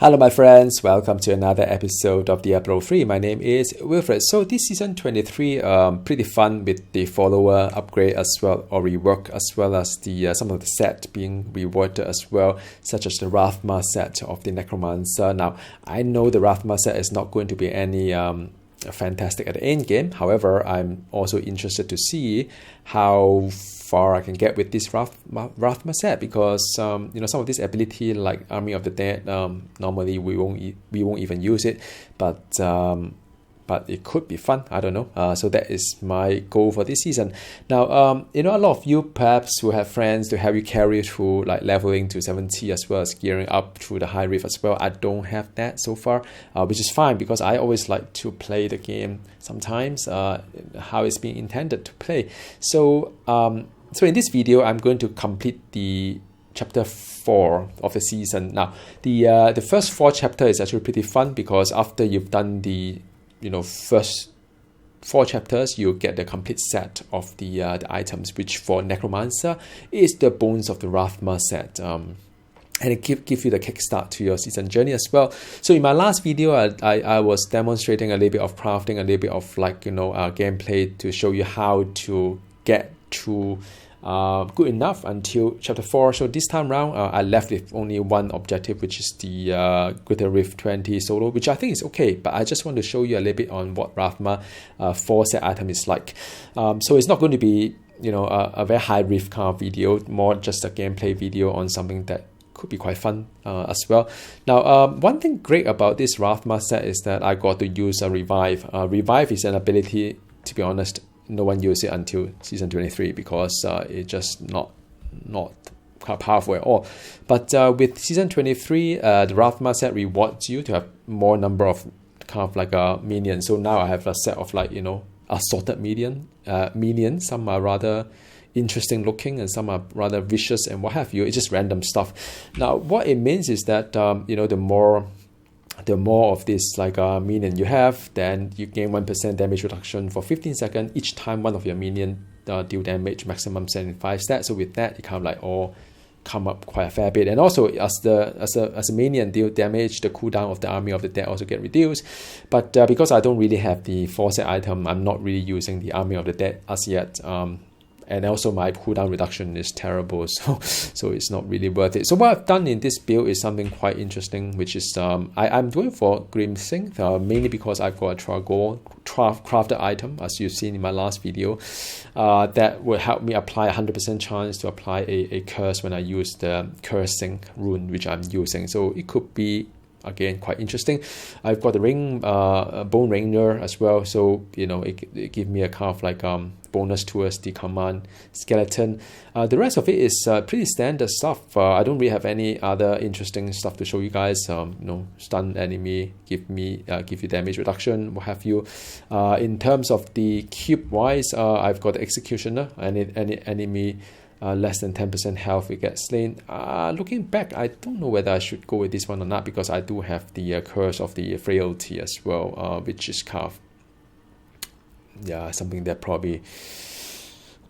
Hello my friends, welcome to another episode of Diablo 3. My name is Wilfred. So this season 23, pretty fun with the follower upgrade as well, or rework, as well as the some of the set being reworded as well, such as the Rathma set of the necromancer. Now, I know the Rathma set is not going to be any fantastic at the end game. However, I'm also interested to see how far I can get with this Rathma set, because some of this ability like Army of the Dead, normally we won't even use it, but it could be fun. I don't know. So that is my goal for this season. Now, a lot of you perhaps will have friends to help you carry through like leveling to 70 as well as gearing up through the high rift as well. I don't have that so far, which is fine because I always like to play the game sometimes how it's being intended to play. So so in this video, I'm going to complete the chapter 4 of the season. Now, the first 4 chapter is actually pretty fun because after you've done the first 4 chapters, you get the complete set of the items, which for necromancer is the bones of the Rathma set. And it give you the kickstart to your season journey as well. So in my last video, I was demonstrating a little bit of crafting, a little bit of gameplay to show you how to get to good enough until chapter 4. So this time around, I left with only one objective, which is the Greater Rift 20 solo, which I think is okay, but I just want to show you a little bit on what Rathma 4 set item is like. So it's not going to be a very high rift kind of video, more just a gameplay video on something that could be quite fun as well. Now, one thing great about this Rathma set is that I got to use a revive. Revive is an ability, to be honest, no one uses it until season 23 because it's just not powerful at all. But with season 23, the Rathma set rewards you to have more number of kind of like a minion. So now I have a set of assorted minions. Some are rather interesting looking and some are rather vicious and what have you. It's just random stuff. Now, what it means is that the more of this minion you have, then you gain 1% damage reduction for 15 seconds each time one of your minion deal damage, maximum 75 stats. So with that, you kind of all come up quite a fair bit. And also as a minion deal damage, the cooldown of the Army of the Dead also get reduced. But because I don't really have the 4 set item, I'm not really using the Army of the Dead as yet. And also my cooldown reduction is terrible, so it's not really worth it. So what I've done in this build is something quite interesting, which is I'm doing for Grimsync, mainly because I've got a Tragor crafted item, as you've seen in my last video, that will help me apply 100% chance to apply a curse when I use the Cursing rune, which I'm using. So it could be, again, quite interesting. I've got the ring, bone ringer as well, so it gives me a kind of bonus towards the command skeleton. The rest of it is pretty standard stuff. I don't really have any other interesting stuff to show you guys. Stun enemy, give you damage reduction, what have you. In terms of the cube wise, I've got the executioner, and any enemy less than 10% health will get slain. Looking back, I don't know whether I should go with this one or not, because I do have the curse of the frailty as well, which is kind of something that probably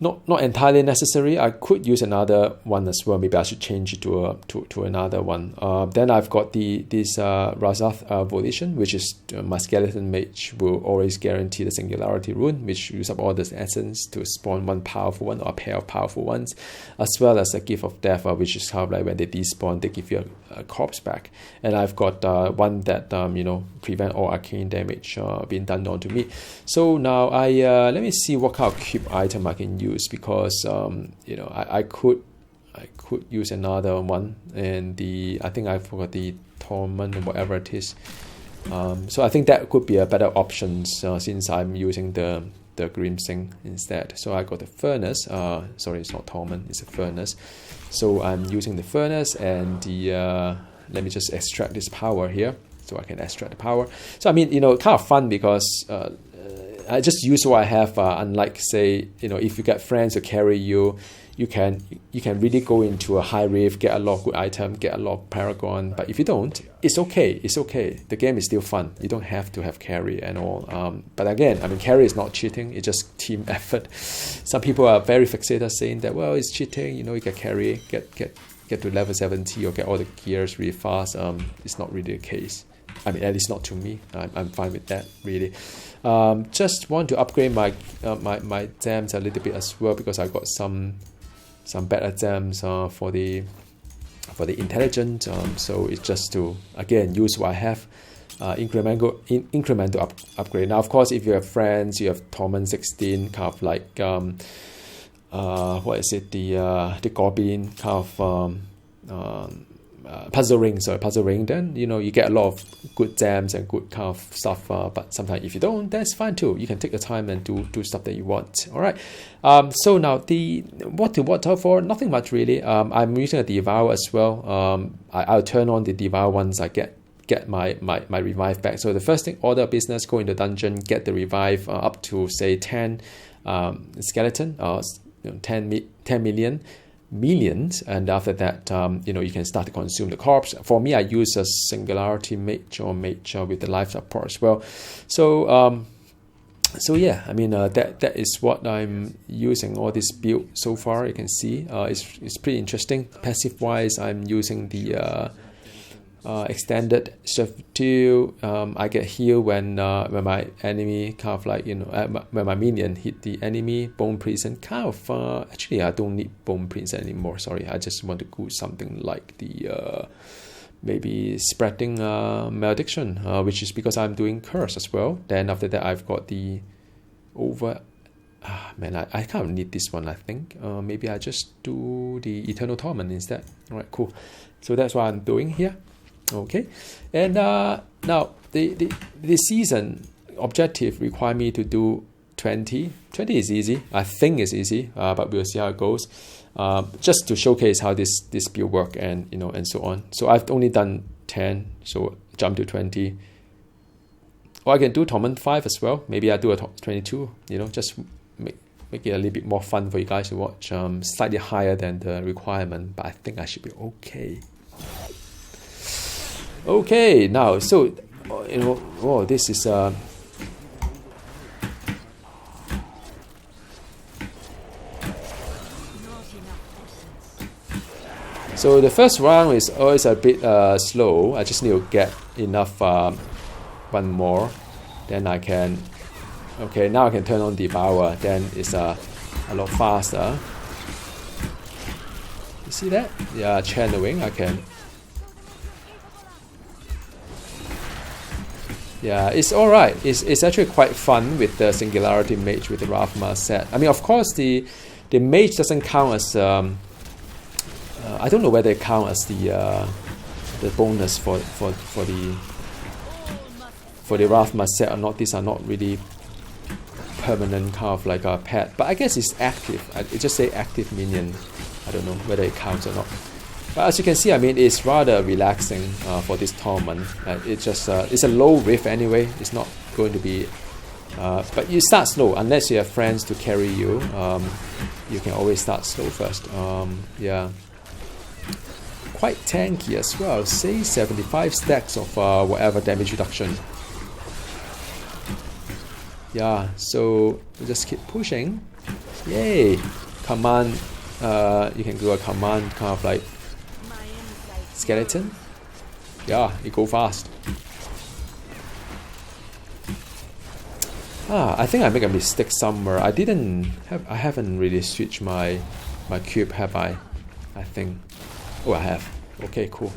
not entirely necessary. I could use another one as well. Maybe I should change it to another one. Then I've got this Razath Volition, which is my skeleton mage will always guarantee the singularity rune, which use up all the essence to spawn one powerful one or a pair of powerful ones, as well as a gift of death, which is kind of like when they despawn, they give you a corpse back. And I've got one that prevent all arcane damage being done onto me. So now let me see what kind of cube item I can use, because I could use another one, and I think I forgot the torment or whatever it is. So I think that could be a better option since I'm using the Grimsync instead. So I got the furnace. Sorry, it's not torment, it's a furnace. So I'm using the furnace, and let me just extract this power here, so I can extract the power. So I mean, kind of fun because I just use what I have. Unlike, say, if you get friends to carry you, you can really go into a high rift, get a lot of good item, get a lot of paragon. But if you don't, it's okay. It's okay. The game is still fun. You don't have to have carry and all. But again, I mean, carry is not cheating. It's just team effort. Some people are very fixated saying that, well, it's cheating. You get carry, get get to level 70 or get all the gears really fast. It's not really the case. I mean, at least not to me. I'm fine with that, really. Just want to upgrade my my gems a little bit as well, because I got some better gems for the intelligent. So it's just to again use what I have. Incremental upgrade. Now, of course, if you have friends, you have Torment 16, kind of like what is it? The Goblin kind of puzzle ring. Then you get a lot of good gems and good kind of stuff. But sometimes if you don't, that's fine too. You can take the time and do stuff that you want. All right. So now what to watch out for? Nothing much really. I'm using a Devour as well. I'll turn on the Devour once I get my revive back. So the first thing, order of business, go into dungeon, get the revive up to say 10 skeleton, 10 millions, and after that you can start to consume the corpse. For me, I use a singularity mage or mage with the life support as well. So yeah, I mean that is what I'm using all this build so far. You can see it's pretty interesting. Passive wise, I'm using the extended stuff too. I get healed when my enemy kind of like when my minion hit the enemy. Bone prison kind of actually I don't need bone prison anymore. Sorry, I just want to do something like the maybe spreading malediction, which is because I'm doing curse as well. Then after that, I've got the over. Man, I kind of need this one. I think maybe I just do the eternal torment instead. All right, cool. So that's what I'm doing here. Okay, and now the season objective require me to do 20 is easy. I think it's easy, but we'll see how it goes, just to showcase how this build work and and so on. So I've only done 10, so jump to 20, or I can do Torment 5 as well. Maybe I do a 22, just make it a little bit more fun for you guys to watch. Slightly higher than the requirement, but I think I should be okay. Okay, now, so, this is, so the first round is always a bit slow. I just need to get enough, one more, then I can, okay, now I can turn on Devour, then it's a lot faster. You see that? Yeah, channeling, I can. Yeah, it's alright. It's actually quite fun with the Singularity Mage with the Rathma set. I mean, of course, the Mage doesn't count as I don't know whether it counts as the bonus for the Rathma set or not. These are not really permanent kind of like a pet, but I guess it's active. It just say active minion. I don't know whether it counts or not. But as you can see, I mean, it's rather relaxing for this tournament. It's just it's a low riff anyway. It's not going to be, but you start slow unless you have friends to carry you. You can always start slow first. Yeah, quite tanky as well. Say 75 stacks of whatever damage reduction. Yeah, so we just keep pushing. Yay! Command. You can do a command kind of like skeleton. Yeah, it go fast. I think I make a mistake somewhere. I haven't really switched my cube, have I? I think. Oh, I have. Okay, cool.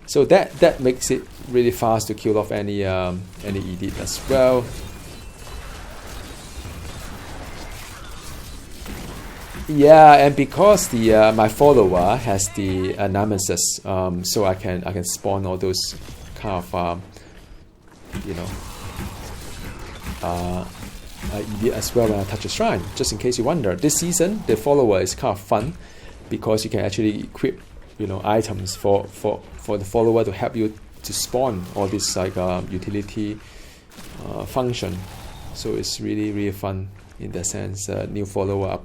So that makes it really fast to kill off any edit as well. Yeah, and because the my follower has the nemesis, so I can spawn all those kind of idiot as well when I touch a shrine. Just in case you wonder, this season the follower is kind of fun because you can actually equip items for the follower to help you to spawn all this like utility function. So it's really fun in that sense. New follower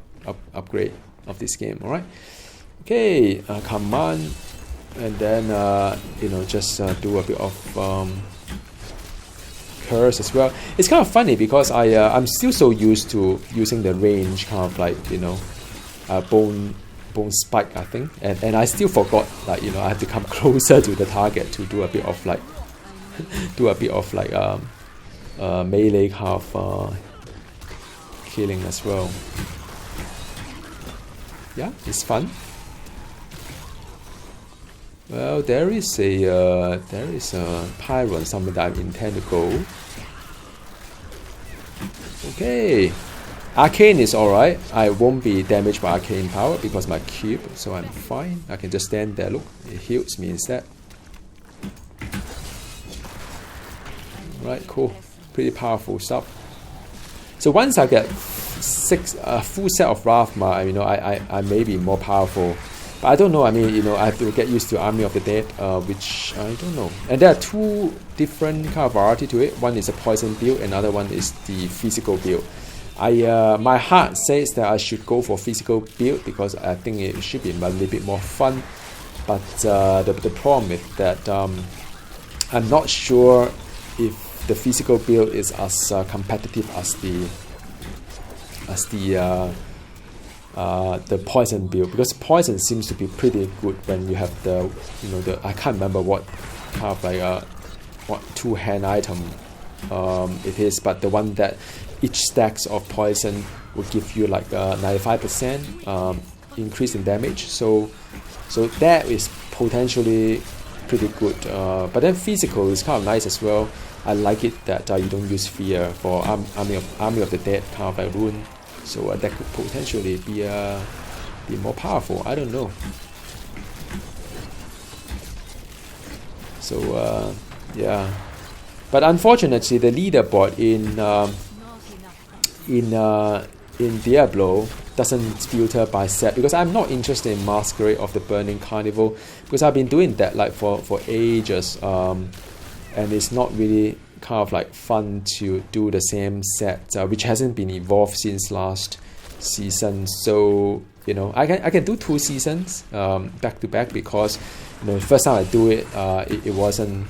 upgrade of this game. All right. Okay. Command, and then just do a bit of curse as well. It's kind of funny because I'm still so used to using the range kind of like bone bone spike, I think, and I still forgot, like, you know, I have to come closer to the target to do a bit of like melee kind of killing as well. Yeah, it's fun. Well, there is a Pyron somewhere that I intend to go. Okay, Arcane is alright. I won't be damaged by Arcane power because my cube, so I'm fine. I can just stand there. Look, it heals me instead. Right, cool. Pretty powerful stuff. So once I get a full set of Rathma, you know, I may be more powerful. But I don't know, I mean, you know, I have to get used to Army of the Dead, which I don't know. And there are two different kind of variety to it. One is a poison build, another one is the physical build. My heart says that I should go for physical build because I think it should be a little bit more fun. But the problem is that I'm not sure if the physical build is as competitive as the poison build, because poison seems to be pretty good when you have the, you know, the, I can't remember what kind of like what two-hand item it is, but the one that each stacks of poison will give you like 95% increase in damage, so that is potentially pretty good. But then physical is kind of nice as well. I like it that you don't use fear for Army of the Dead kind of like rune. So that could potentially be more powerful. I don't know. So yeah, but unfortunately, the leaderboard in Diablo doesn't filter by set, because I'm not interested in Masquerade of the Burning Carnival, because I've been doing that like for ages, and it's not really kind of like fun to do the same set, which hasn't been evolved since last season. So, you know, I can do 2 seasons back to back, because, you know, the first time I do it, it wasn't,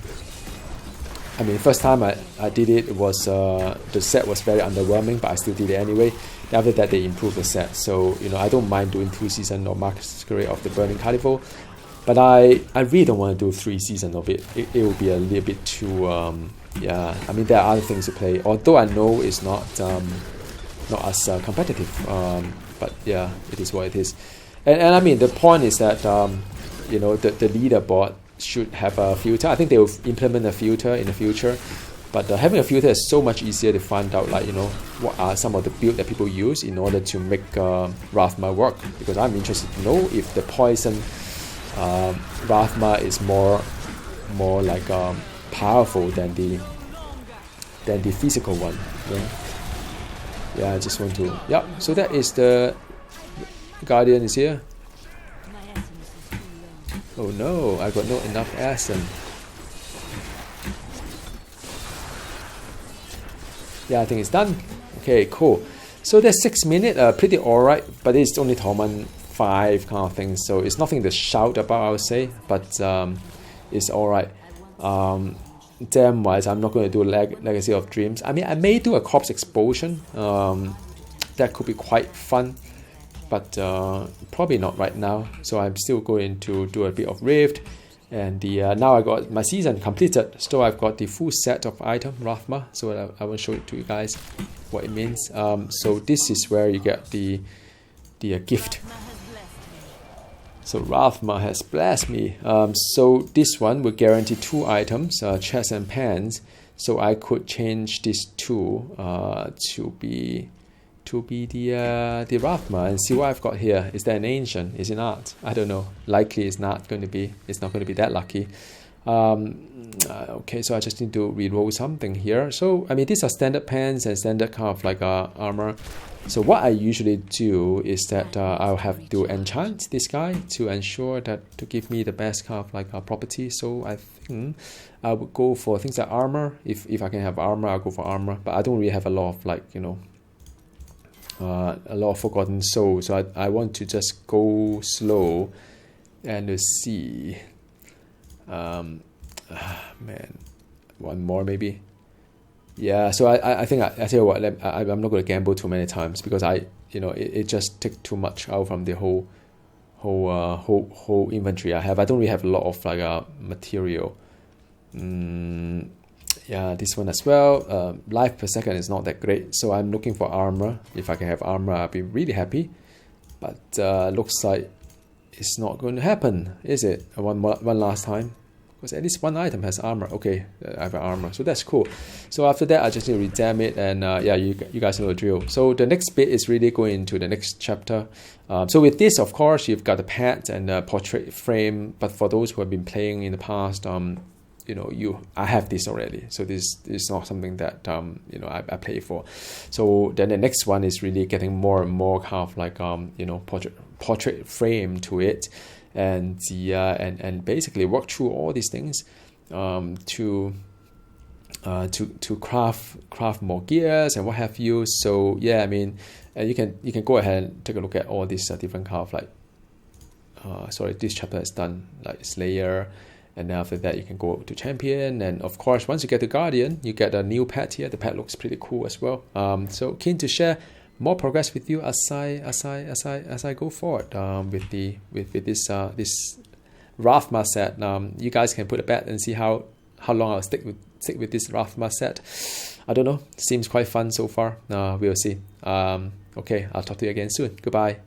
I mean, first time I did it, it was the set was very underwhelming, but I still did it anyway. After that, they improved the set, so, you know, I don't mind doing 2 seasons or Masquerade of the Burning Carnival. But I really don't want to do 3 seasons of it. It will be a little bit too yeah. I mean, there are other things to play, although I know it's not as competitive. But yeah, it is what it is. And I mean, the point is that you know, the leaderboard should have a filter. I think they will implement a filter in the future. But having a filter is so much easier to find out, like, you know, what are some of the build that people use in order to make Rathma work. Because I'm interested to know if the poison Rathma is more like powerful than the physical one. Yeah, I just want to. Yeah, so that is the Guardian is here. Oh no, I got not enough Ascent. Yeah, I think it's done. Okay, cool. So that's 6 minutes, pretty alright, but it's only Torment 5 kind of thing, so it's nothing to shout about, I would say, but it's alright. Damn wise, I'm not going to do Legacy of Dreams. I mean, I may do a Corpse Explosion. That could be quite fun, but probably not right now. So I'm still going to do a bit of Rift, and now I got my season completed, so I've got the full set of item Rathma. So I will show it to you guys what it means. So this is where you get the gift. So Rathma has blessed me. So this one will guarantee 2 items, chests and pants. So I could change these 2 to be the Rathma and see what I've got here. Is that an ancient? Is it not? I don't know. Likely it's not going to be. It's not going to be that lucky. Okay, so I just need to reroll something here. So I mean, these are standard pants and standard kind of like armor. So what I usually do is that I'll have to enchant this guy to ensure that to give me the best kind of like property. So I think I would go for things like armor. If I can have armor, I'll go for armor. But I don't really have a lot of like, you know, a lot of Forgotten Souls. So I want to just go slow and to see. Man, one more maybe. Yeah, so I think I tell you what, I'm not going to gamble too many times, because it just takes too much out from the whole whole inventory I have. I don't really have a lot of like material. Yeah, this one as well. Life per second is not that great, so I'm looking for armor. If I can have armor, I'll be really happy. But looks like it's not going to happen, is it? One last time, because at least one item has armor. Okay, I have armor, so that's cool. So after that, I just need to redam it, and yeah, you guys know the drill. So the next bit is really going into the next chapter. So with this, of course, you've got the pet and the portrait frame. But for those who have been playing in the past, you know, I have this already. So this is not something that you know, I play for. So then the next one is really getting more and more kind of like you know, portrait frame to it, and the and basically work through all these things to craft more gears and what have you. So yeah, I mean, you can go ahead and take a look at all these different kind of like sorry, this chapter is done, like Slayer, and then after that you can go to Champion, and of course once you get to Guardian, you get a new pet here. The pet looks pretty cool as well. So keen to share more progress with you as I go forward with this Rathma set. You guys can put a bet and see how long I'll stick with this Rathma set. I don't know. Seems quite fun so far. We'll see. Okay, I'll talk to you again soon. Goodbye.